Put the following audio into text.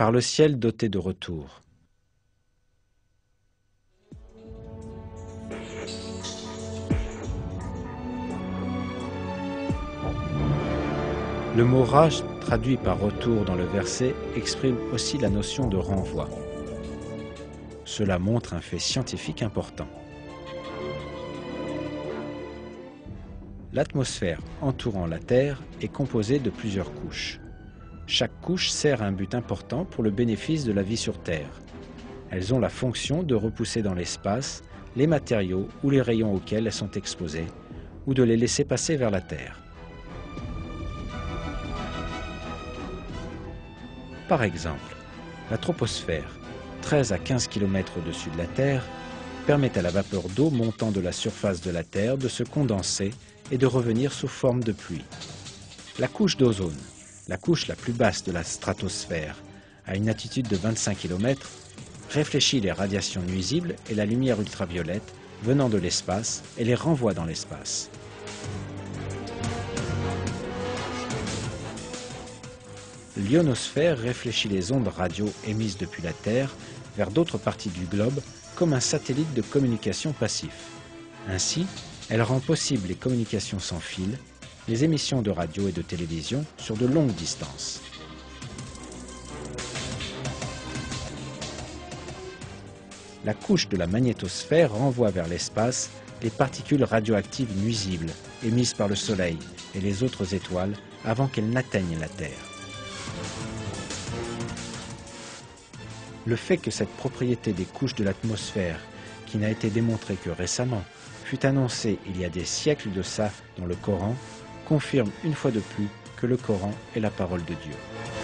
par le ciel doté de retours. Le mot raj, traduit par retour dans le verset, exprime aussi la notion de renvoi. Cela montre un fait scientifique important. L'atmosphère entourant la Terre est composée de plusieurs couches. Chaque couche sert à un but important pour le bénéfice de la vie sur Terre. Elles ont la fonction de repousser dans l'espace les matériaux ou les rayons auxquels elles sont exposées, ou de les laisser passer vers la Terre. Par exemple, la troposphère, 13 à 15 km au-dessus de la Terre, permet à la vapeur d'eau montant de la surface de la Terre de se condenser et de revenir sous forme de pluie. La couche d'ozone, la couche la plus basse de la stratosphère, à une altitude de 25 km, réfléchit les radiations nuisibles et la lumière ultraviolette venant de l'espace et les renvoie dans l'espace. L'ionosphère réfléchit les ondes radio émises depuis la Terre vers d'autres parties du globe comme un satellite de communication passif. Ainsi, elle rend possible les communications sans fil, les émissions de radio et de télévision sur de longues distances. La couche de la magnétosphère renvoie vers l'espace les particules radioactives nuisibles émises par le Soleil et les autres étoiles avant qu'elles n'atteignent la Terre. Le fait que cette propriété des couches de l'atmosphère, qui n'a été démontrée que récemment, fut annoncée il y a des siècles de ça dans le Coran, confirme une fois de plus que le Coran est la parole de Dieu.